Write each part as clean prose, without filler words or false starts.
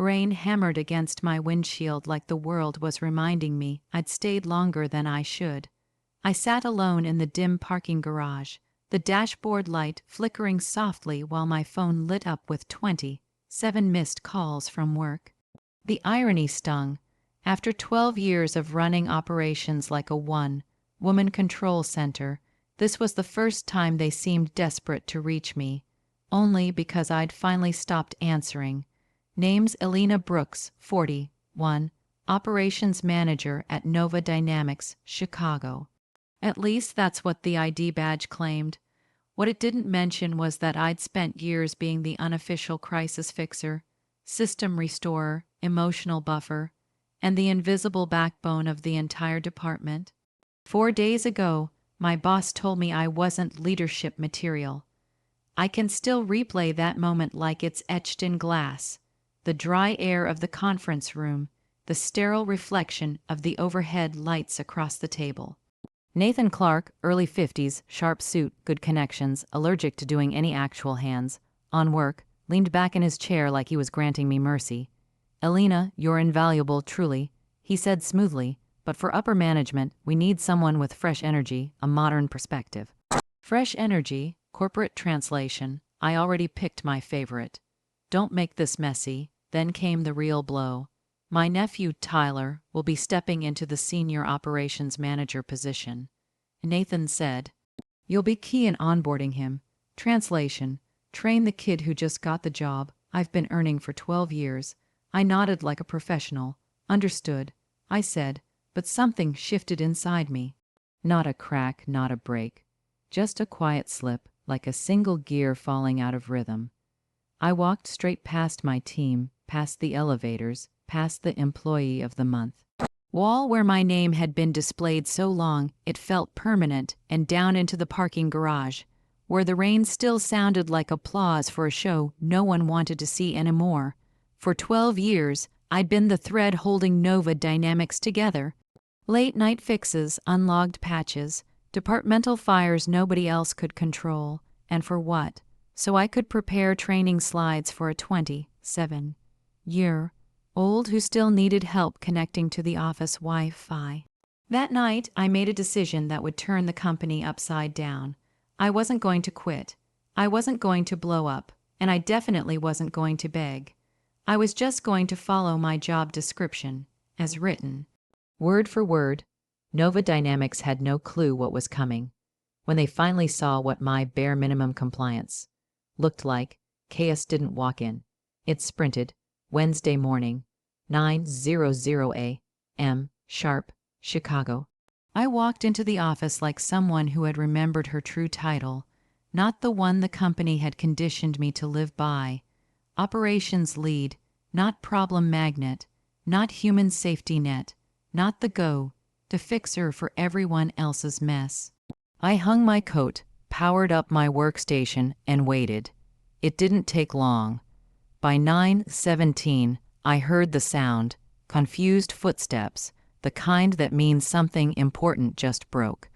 Rain hammered against my windshield like the world was reminding me I'd stayed longer than I should. I sat alone in the dim parking garage, the dashboard light flickering softly while my phone lit up with 27 missed calls from work. The irony stung. After 12 years of running operations like a one-woman control center, this was the first time they seemed desperate to reach me, only because I'd finally stopped answering. Name's Elena Brooks, 41, operations manager at Nova Dynamics, Chicago. At least that's what the ID badge claimed. What it didn't mention was that I'd spent years being the unofficial crisis fixer, system restorer, emotional buffer, and the invisible backbone of the entire department. 4 days ago, my boss told me I wasn't leadership material. I can still replay that moment like it's etched in glass. The dry air of the conference room, the sterile reflection of the overhead lights across the table. Nathan Clark, early 50s, sharp suit, good connections, allergic to doing any actual hands, on work, leaned back in his chair like he was granting me mercy. "Elena, you're invaluable, truly," he said smoothly, "but for upper management, we need someone with fresh energy, a modern perspective." Fresh energy, corporate translation, I already picked my favorite. Don't make this messy. Then came the real blow. My nephew, Tyler, will be stepping into the senior operations manager position. Nathan said, "You'll be key in onboarding him. Translation, train the kid who just got the job I've been earning for 12 years. I nodded like a professional. Understood, I said, but something shifted inside me. Not a crack, not a break. Just a quiet slip, like a single gear falling out of rhythm. I walked straight past my team, past the elevators, past the employee of the month wall where my name had been displayed so long it felt permanent, and down into the parking garage, where the rain still sounded like applause for a show no one wanted to see anymore. For 12 years, I'd been the thread holding Nova Dynamics together. Late-night fixes, unlogged patches, departmental fires nobody else could control. And for what? So I could prepare training slides for a 27-year-old who still needed help connecting to the office Wi-Fi. That night, I made a decision that would turn the company upside down. I wasn't going to quit. I wasn't going to blow up, and I definitely wasn't going to beg. I was just going to follow my job description, as written. Word for word. Nova Dynamics had no clue what was coming. When they finally saw what my bare minimum compliance looked like, chaos didn't walk in. It sprinted. Wednesday morning, 9:00 a.m. sharp, Chicago. I walked into the office like someone who had remembered her true title, not the one the company had conditioned me to live by. Operations lead, not problem magnet, not human safety net, not the go-to fixer for everyone else's mess. I hung my coat, powered up my workstation, and waited. It didn't take long. By 9:17, I heard the sound, confused footsteps, the kind that means something important just broke.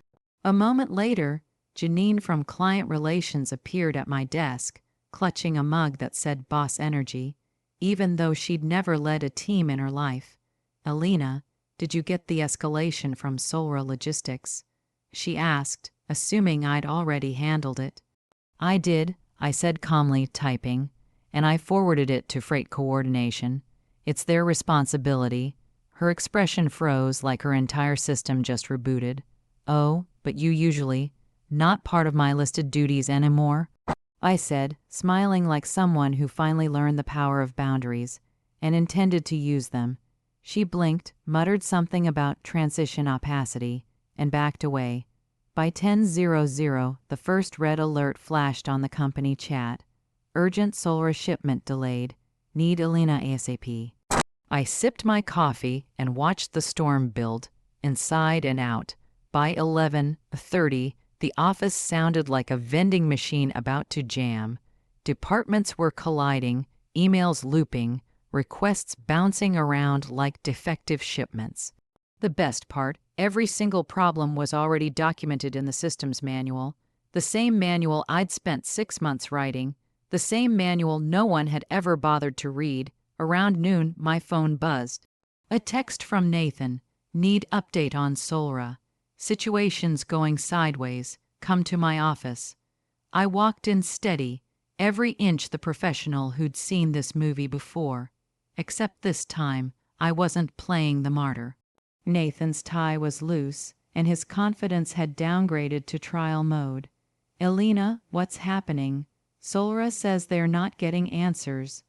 A moment later, Janine from Client Relations appeared at my desk, clutching a mug that said Boss Energy, even though she'd never led a team in her life. "Elena, did you get the escalation from Solra Logistics?" she asked, assuming I'd already handled it. "I did," I said calmly, typing, "and I forwarded it to Freight Coordination. It's their responsibility." Her expression froze like her entire system just rebooted. "Oh, but you usually not part of my listed duties anymore," I said, smiling like someone who finally learned the power of boundaries and intended to use them. She blinked, muttered something about transition opacity, and backed away. By 10:00, the first red alert flashed on the company chat. "Urgent Solra shipment delayed. Need Elena ASAP." I sipped my coffee and watched the storm build, inside and out. By 11:30, the office sounded like a vending machine about to jam. Departments were colliding, emails looping, requests bouncing around like defective shipments. The best part, every single problem was already documented in the systems manual, the same manual I'd spent 6 months writing, the same manual no one had ever bothered to read, Around noon, my phone buzzed. A text from Nathan. Need update on Solra. Situation's going sideways. Come to my office. I walked in steady, every inch the professional who'd seen this movie before. Except this time, I wasn't playing the martyr. Nathan's tie was loose, and his confidence had downgraded to trial mode. Elena, what's happening? Solra says they're not getting answers.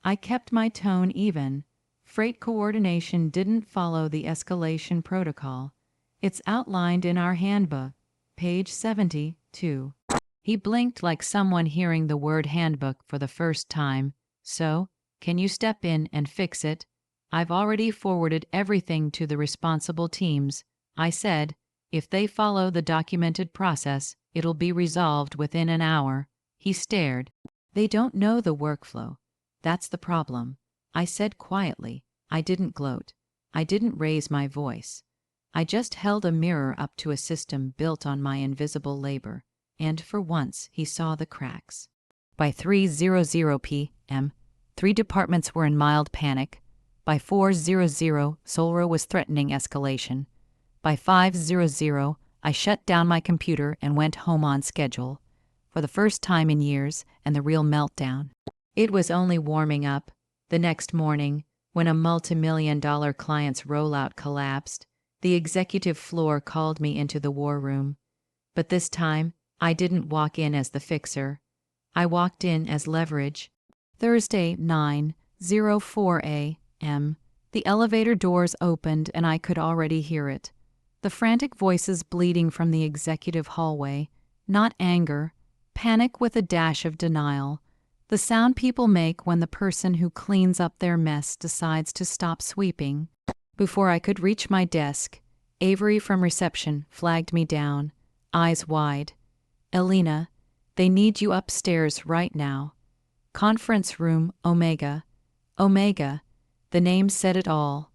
I kept my tone even. Freight coordination didn't follow the escalation protocol. It's outlined in our handbook, page 72. He blinked like someone hearing the word handbook for the first time. So, can you step in and fix it? I've already forwarded everything to the responsible teams. I said, if they follow the documented process, it'll be resolved within an hour. He stared. They don't know the workflow. That's the problem. I said quietly. I didn't gloat. I didn't raise my voice. I just held a mirror up to a system built on my invisible labor, and for once he saw the cracks. By 3:00 p.m., 3 departments were in mild panic. By 4:00, Solra was threatening escalation. By 5:00, I shut down my computer and went home on schedule. For the first time in years, and the real meltdown. It was only warming up. The next morning, when a multi-million-dollar client's rollout collapsed, the executive floor called me into the war room. But this time, I didn't walk in as the fixer. I walked in as leverage. Thursday, 9:04 a.m. The elevator doors opened and I could already hear it. The frantic voices bleeding from the executive hallway. Not anger, panic with a dash of denial. The sound people make when the person who cleans up their mess decides to stop sweeping. Before I could reach my desk, Avery from reception flagged me down, eyes wide. Elena, they need you upstairs right now. Conference room Omega. Omega. The name said it all.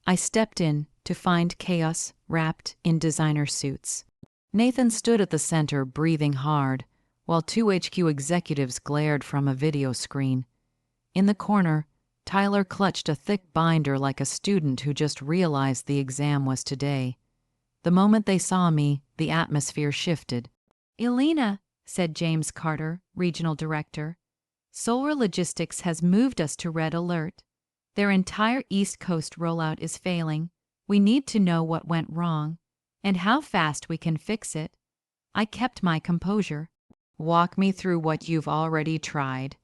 I stepped in to find chaos wrapped in designer suits. Nathan stood at the center, breathing hard, while 2 HQ executives glared from a video screen. In the corner, Tyler clutched a thick binder like a student who just realized the exam was today. The moment they saw me, the atmosphere shifted. Elena, said James Carter, regional director, Solra Logistics has moved us to red alert. Their entire East Coast rollout is failing. We need to know what went wrong, and how fast we can fix it. I kept my composure. Walk me through what you've already tried.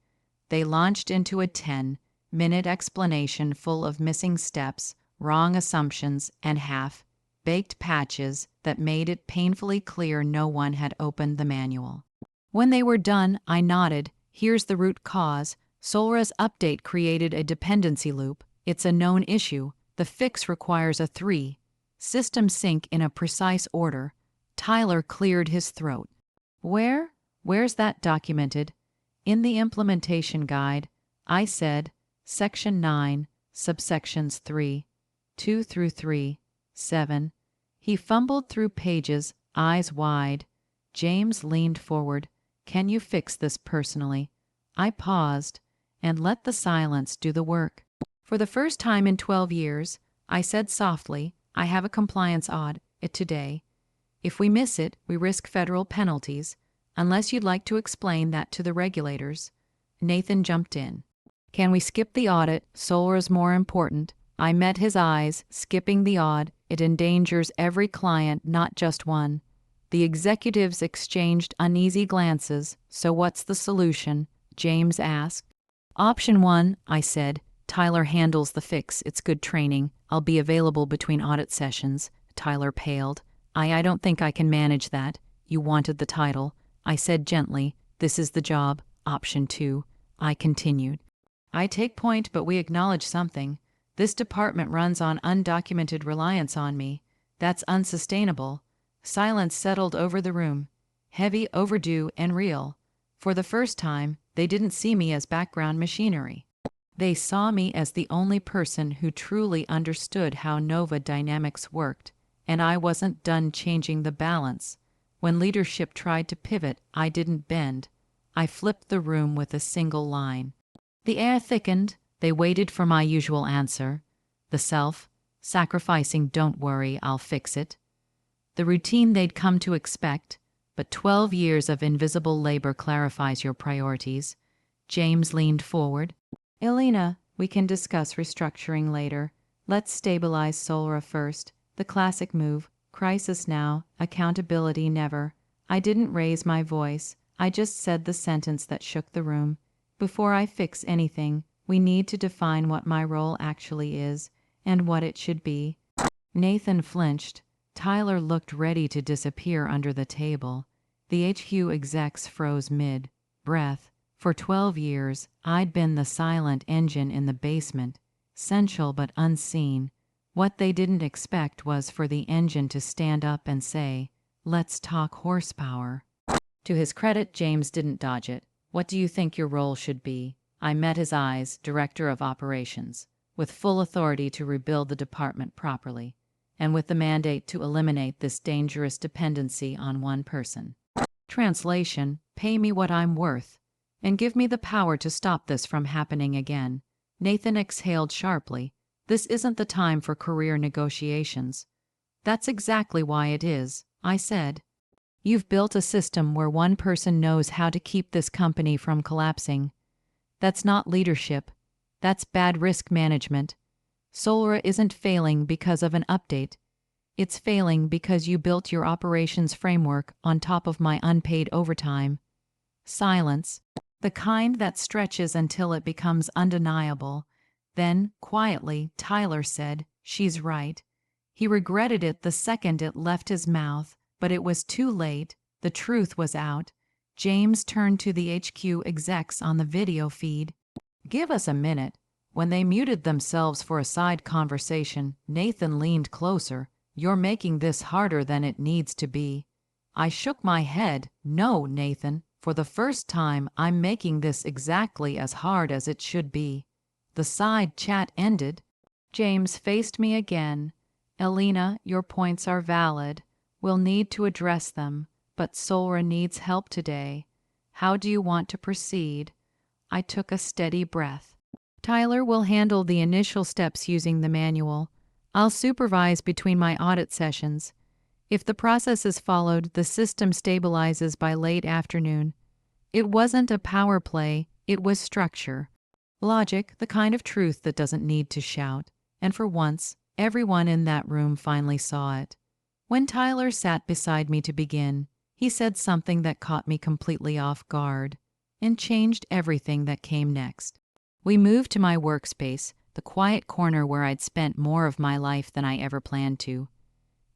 They launched into a 10-minute explanation full of missing steps, wrong assumptions, and half-baked patches that made it painfully clear no one had opened the manual. When they were done, I nodded. Here's the root cause. Solra's update created a dependency loop. It's a known issue. The fix requires a 3-system sync in a precise order. Tyler cleared his throat. Where's that documented? In the implementation guide, I said, Section 9, subsections 3, 2 through 3, 7. He fumbled through pages, eyes wide. James leaned forward. Can you fix this personally? I paused and let the silence do the work. For the first time in 12 years, I said softly, I have a compliance audit today. If we miss it, we risk federal penalties. Unless you'd like to explain that to the regulators. Nathan jumped in. Can we skip the audit? Solra's more important. I met his eyes. Skipping the audit, it endangers every client, not just one. The executives exchanged uneasy glances. So what's the solution? James asked. Option 1, I said. Tyler handles the fix. It's good training. I'll be available between audit sessions. Tyler paled. I don't think I can manage that. You wanted the title. I said gently, this is the job. Option 2. I continued. I take point, but we acknowledge something. This department runs on undocumented reliance on me. That's unsustainable. Silence settled over the room. Heavy, overdue, and real. For the first time, they didn't see me as background machinery. They saw me as the only person who truly understood how Nova Dynamics worked, and I wasn't done changing the balance. When leadership tried to pivot, I didn't bend. I flipped the room with a single line. The air thickened. They waited for my usual answer, the self-sacrificing "don't worry, I'll fix it." The routine they'd come to expect, but 12 years of invisible labor clarifies your priorities. James leaned forward. Elena, we can discuss restructuring later. Let's stabilize Solra first. The classic move. Crisis now, accountability never. I didn't raise my voice. I just said the sentence that shook the room. Before I fix anything, we need to define what my role actually is, and what it should be. Nathan flinched. Tyler looked ready to disappear under the table. The HQ execs froze mid-breath. For 12 years, I'd been the silent engine in the basement, essential but unseen. What they didn't expect was for the engine to stand up and say, "Let's talk horsepower." To his credit, James didn't dodge it. "What do you think your role should be?" I met his eyes, Director of Operations, with full authority to rebuild the department properly, and with the mandate to eliminate this dangerous dependency on one person. Translation: pay me what I'm worth, and give me the power to stop this from happening again. Nathan exhaled sharply. This isn't the time for career negotiations. That's exactly why it is, I said. You've built a system where one person knows how to keep this company from collapsing. That's not leadership. That's bad risk management. Solra isn't failing because of an update. It's failing because you built your operations framework on top of my unpaid overtime. Silence, the kind that stretches until it becomes undeniable. Then, quietly, Tyler said, "She's right." He regretted it the second it left his mouth, but it was too late. The truth was out. James turned to the HQ execs on the video feed. "Give us a minute." When they muted themselves for a side conversation, Nathan leaned closer. "You're making this harder than it needs to be." I shook my head. "No, Nathan. For the first time, I'm making this exactly as hard as it should be." The side chat ended. James faced me again. "Elena, your points are valid. We'll need to address them, but Solra needs help today. How do you want to proceed?" I took a steady breath. "Tyler will handle the initial steps using the manual. I'll supervise between my audit sessions. If the process is followed, the system stabilizes by late afternoon." It wasn't a power play, it was structure. Logic, the kind of truth that doesn't need to shout. And for once, everyone in that room finally saw it. When Tyler sat beside me to begin, he said something that caught me completely off guard and changed everything that came next. We moved to my workspace, the quiet corner where I'd spent more of my life than I ever planned to.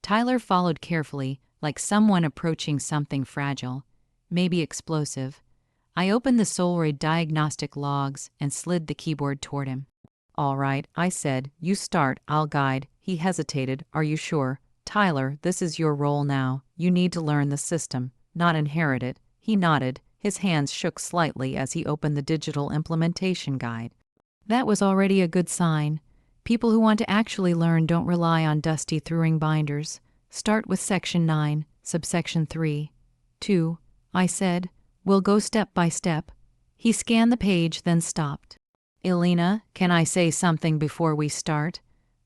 Tyler followed carefully, like someone approaching something fragile, maybe explosive. I opened the Solroid diagnostic logs and slid the keyboard toward him. "All right," I said. "You start, I'll guide." He hesitated. "Are you sure?" "Tyler, this is your role now. You need to learn the system, not inherit it." He nodded. His hands shook slightly as he opened the digital implementation guide. That was already a good sign. People who want to actually learn don't rely on dusty Thruing binders. "Start with Section 9, subsection 3. 2, I said. "We'll go step by step." He scanned the page, then stopped. "Elena, can I say something before we start?"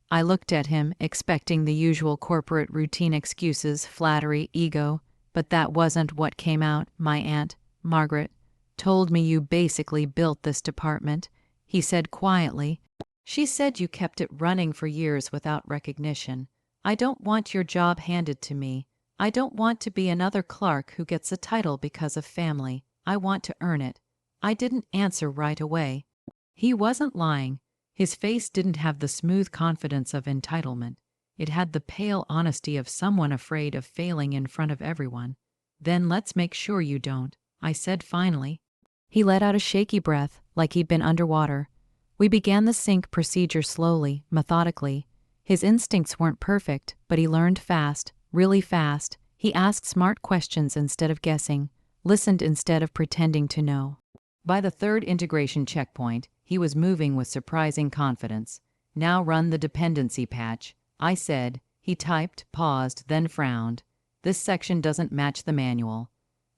I looked at him, expecting the usual corporate routine excuses, flattery, ego, but that wasn't what came out. "My aunt, Margaret, told me you basically built this department," he said quietly. "She said you kept it running for years without recognition. I don't want your job handed to me. I don't want to be another clerk who gets a title because of family. I want to earn it." I didn't answer right away. He wasn't lying. His face didn't have the smooth confidence of entitlement. It had the pale honesty of someone afraid of failing in front of everyone. "Then let's make sure you don't," I said finally. He let out a shaky breath, like he'd been underwater. We began the sync procedure slowly, methodically. His instincts weren't perfect, but he learned fast, really fast. He asked smart questions instead of guessing, listened instead of pretending to know. By the third integration checkpoint, he was moving with surprising confidence. "Now run the dependency patch," I said. He typed, paused, then frowned. "This section doesn't match the manual."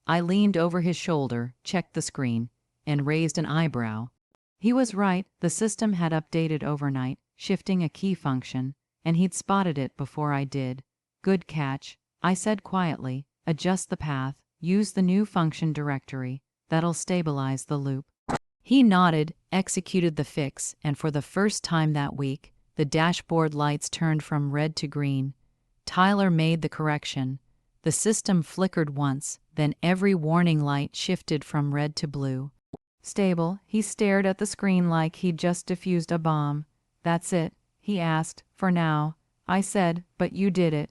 I leaned over his shoulder, checked the screen, and raised an eyebrow. He was right, the system had updated overnight, shifting a key function, and he'd spotted it before I did. Good catch, I said quietly. Adjust the path, use the new function directory. That'll stabilize the loop. He nodded, executed the fix, and for the first time that week, the dashboard lights turned from red to green. Tyler made the correction. The system flickered once, then every warning light shifted from red to blue. Stable, he stared at the screen like he'd just defused a bomb. That's it, he asked, for now. I said, but you did it.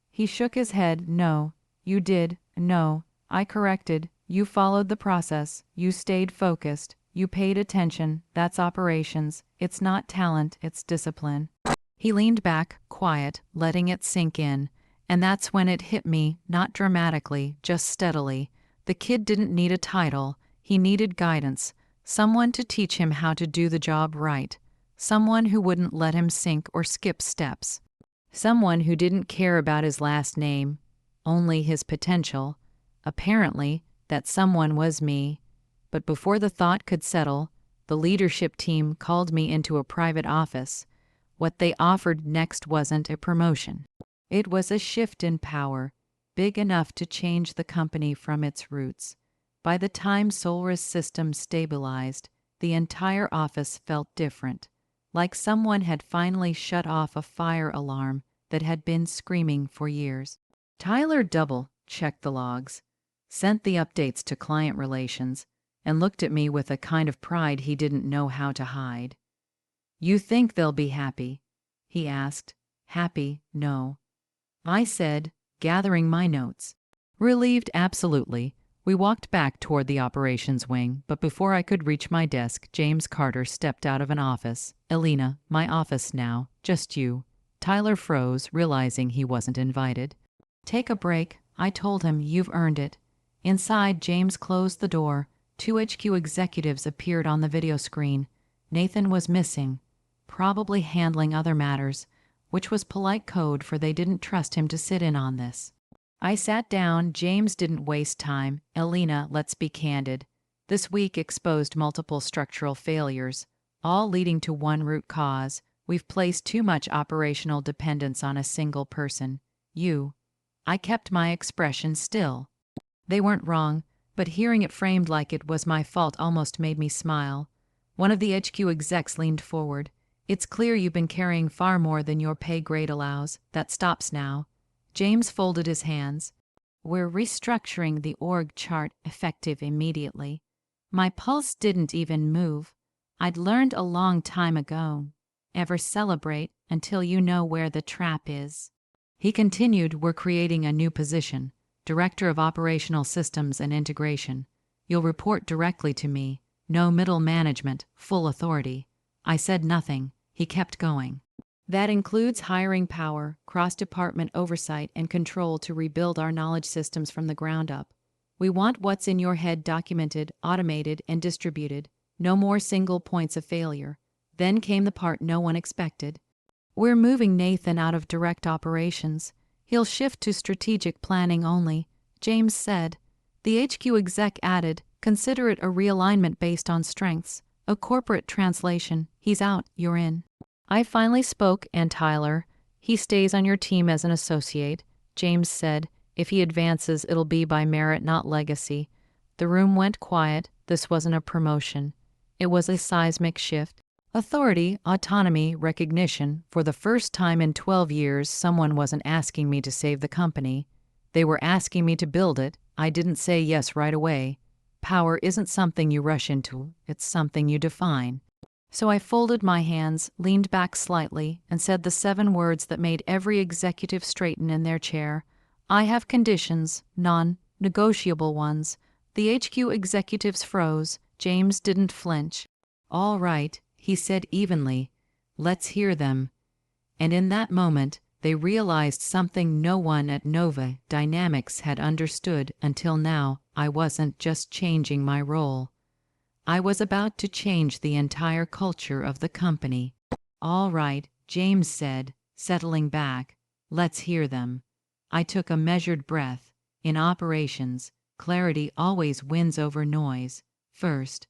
He shook his head. No, you did, no. I corrected. You followed the process. You stayed focused. You paid attention. That's operations. It's not talent, it's discipline. He leaned back, quiet, letting it sink in. And that's when it hit me, not dramatically, just steadily. The kid didn't need a title. He needed guidance. Someone to teach him how to do the job right. Someone who wouldn't let him sink or skip steps. Someone who didn't care about his last name, only his potential. Apparently, that someone was me. But before the thought could settle, the leadership team called me into a private office. What they offered next wasn't a promotion. It was a shift in power, big enough to change the company from its roots. By the time Solra's system stabilized, the entire office felt different, like someone had finally shut off a fire alarm that had been screaming for years. Tyler double-checked the logs, sent the updates to client relations, and looked at me with a kind of pride he didn't know how to hide. "You think they'll be happy?" he asked. "Happy, no." I said, gathering my notes. Relieved, absolutely. We walked back toward the operations wing, but before I could reach my desk, James Carter stepped out of an office. "Elena, my office now, just you." Tyler froze, realizing he wasn't invited. "Take a break," I told him. "You've earned it." Inside, James closed the door. 2 HQ executives appeared on the video screen. Nathan was missing, probably handling other matters, which was polite code for they didn't trust him to sit in on this. I sat down. James didn't waste time. "Elena, let's be candid. This week exposed multiple structural failures, all leading to one root cause. We've placed too much operational dependence on a single person. You." I kept my expression still. They weren't wrong, but hearing it framed like it was my fault almost made me smile. One of the HQ execs leaned forward. "It's clear you've been carrying far more than your pay grade allows. That stops now." James folded his hands. "We're restructuring the org chart effective immediately." My pulse didn't even move. I'd learned a long time ago. Ever celebrate until you know where the trap is. He continued, "We're creating a new position, Director of Operational Systems and Integration. You'll report directly to me. No middle management, full authority." I said nothing. He kept going. "That includes hiring power, cross-department oversight, and control to rebuild our knowledge systems from the ground up. We want what's in your head documented, automated, and distributed. No more single points of failure." Then came the part no one expected. "We're moving Nathan out of direct operations. He'll shift to strategic planning only," James said. The HQ exec added, "Consider it a realignment based on strengths. A corporate translation. He's out, you're in." I finally spoke, "And Tyler, he stays on your team as an associate." James said, "If he advances, it'll be by merit, not legacy." The room went quiet. This wasn't a promotion. It was a seismic shift. Authority, autonomy, recognition. For the first time in 12 years, someone wasn't asking me to save the company. They were asking me to build it. I didn't say yes right away. Power isn't something you rush into, it's something you define. So I folded my hands, leaned back slightly, and said the 7 words that made every executive straighten in their chair. "I have conditions, non-negotiable ones." The HQ executives froze. James didn't flinch. "All right," he said evenly. "Let's hear them." And in that moment, they realized something no one at Nova Dynamics had understood until now. I wasn't just changing my role. I was about to change the entire culture of the company. "All right," James said, settling back. "Let's hear them." I took a measured breath. In operations, clarity always wins over noise. First,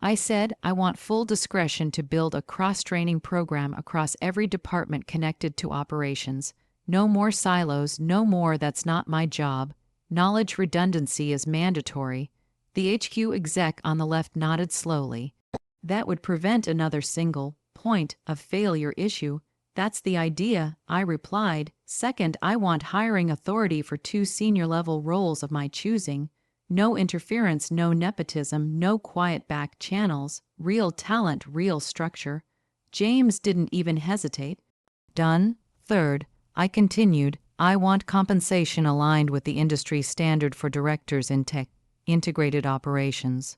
I said I want full discretion to build a cross-training program across every department connected to operations. No more silos, no more that's not my job. Knowledge redundancy is mandatory. The HQ exec on the left nodded slowly. That would prevent another single point of failure issue. That's the idea, I replied. Second, I want hiring authority for 2 senior-level roles of my choosing. No interference, no nepotism, no quiet back channels. Real talent, real structure. James didn't even hesitate. Done. Third, I continued, I want compensation aligned with the industry standard for directors in integrated operations.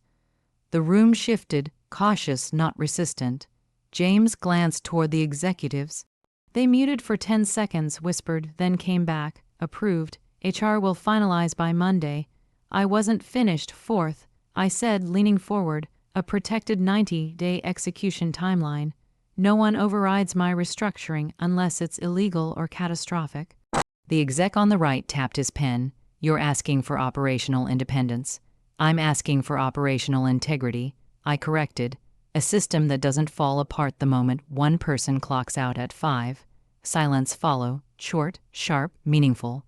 The room shifted, cautious, not resistant. James glanced toward the executives. They muted for 10 seconds, whispered, then came back. Approved. HR will finalize by Monday. I wasn't finished. Fourth, I said, leaning forward, a protected 90-day execution timeline. No one overrides my restructuring unless it's illegal or catastrophic. The exec on the right tapped his pen. You're asking for operational independence. I'm asking for operational integrity. I corrected. A system that doesn't fall apart the moment one person clocks out at 5. Silence follow, short, sharp, meaningful.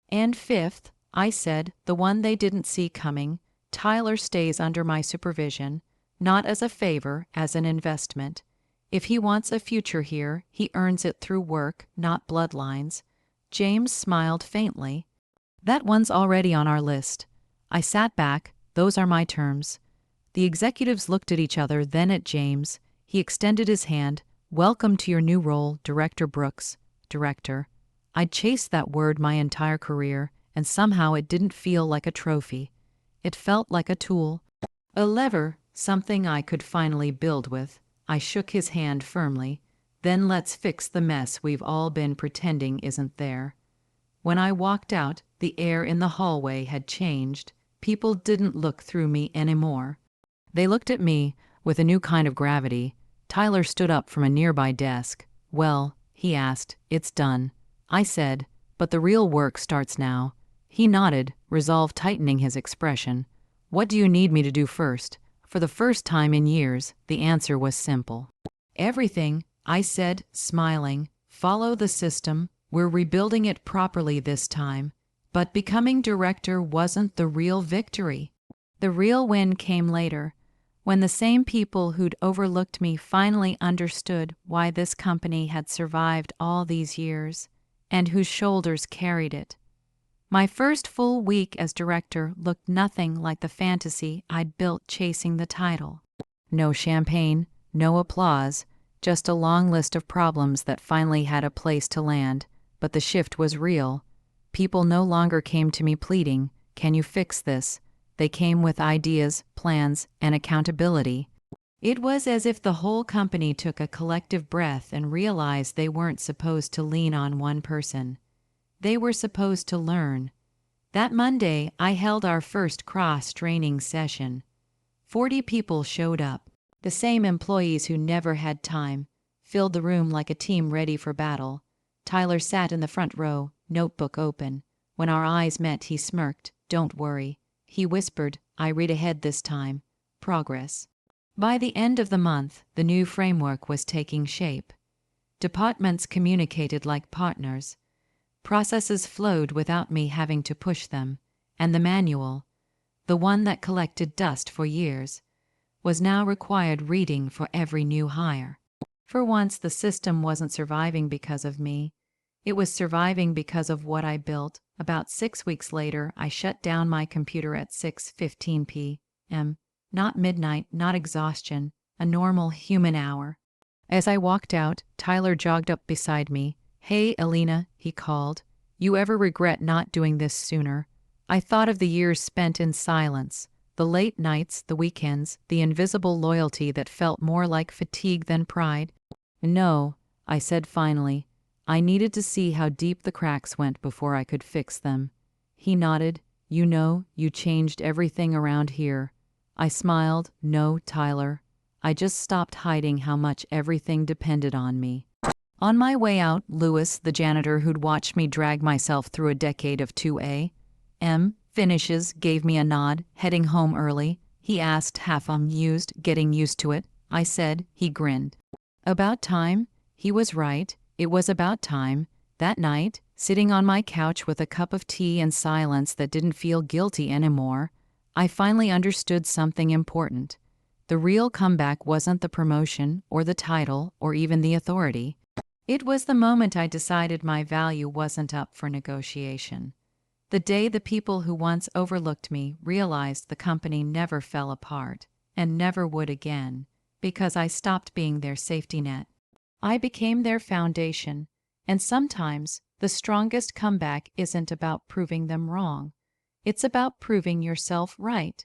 And fifth, I said, the one they didn't see coming, Tyler stays under my supervision, not as a favor, as an investment. If he wants a future here, he earns it through work, not bloodlines. James smiled faintly. That one's already on our list. I sat back. Those are my terms. The executives looked at each other, then at James. He extended his hand. Welcome to your new role, Director Brooks. Director. I'd chased that word my entire career, and somehow it didn't feel like a trophy. It felt like a tool. A lever, something I could finally build with. I shook his hand firmly. Then let's fix the mess we've all been pretending isn't there. When I walked out, the air in the hallway had changed. People didn't look through me anymore. They looked at me with a new kind of gravity. Tyler stood up from a nearby desk. Well, he asked, it's done. I said, but the real work starts now. He nodded, resolve tightening his expression. What do you need me to do first? For the first time in years, the answer was simple. Everything, I said, smiling. Follow the system. We're rebuilding it properly this time. But becoming director wasn't the real victory. The real win came later, when the same people who'd overlooked me finally understood why this company had survived all these years, and whose shoulders carried it. My first full week as director looked nothing like the fantasy I'd built chasing the title. No champagne, no applause, just a long list of problems that finally had a place to land, but the shift was real. People no longer came to me pleading, "Can you fix this?" They came with ideas, plans, and accountability. It was as if the whole company took a collective breath and realized they weren't supposed to lean on one person. They were supposed to learn. That Monday, I held our first cross-training session. 40 people showed up. The same employees who never had time filled the room like a team ready for battle. Tyler sat in the front row, notebook open. When our eyes met, he smirked. "Don't worry." He whispered, "I read ahead this time. Progress." By the end of the month, the new framework was taking shape. Departments communicated like partners. Processes flowed without me having to push them, and the manual, the one that collected dust for years, was now required reading for every new hire. For once, the system wasn't surviving because of me. It was surviving because of what I built. About 6 weeks later, I shut down my computer at 6:15 p.m. Not midnight, not exhaustion, a normal human hour. As I walked out, Tyler jogged up beside me. "Hey, Elena," he called. "You ever regret not doing this sooner?" I thought of the years spent in silence, the late nights, the weekends, the invisible loyalty that felt more like fatigue than pride. "No," I said finally. I needed to see how deep the cracks went before I could fix them. He nodded. "You know, you changed everything around here." I smiled. "No, Tyler. I just stopped hiding how much everything depended on me." On my way out, Lewis, the janitor who'd watched me drag myself through a decade of 2A, finishes, gave me a nod, heading home early. he asked, half amused. Getting used to it, I said. He grinned. About time? He was right. It was about time. That night, sitting on my couch with a cup of tea and silence that didn't feel guilty anymore, I finally understood something important. The real comeback wasn't the promotion or the title or even the authority. It was the moment I decided my value wasn't up for negotiation. The day the people who once overlooked me realized the company never fell apart, and never would again, because I stopped being their safety net. I became their foundation, and sometimes the strongest comeback isn't about proving them wrong. It's about proving yourself right.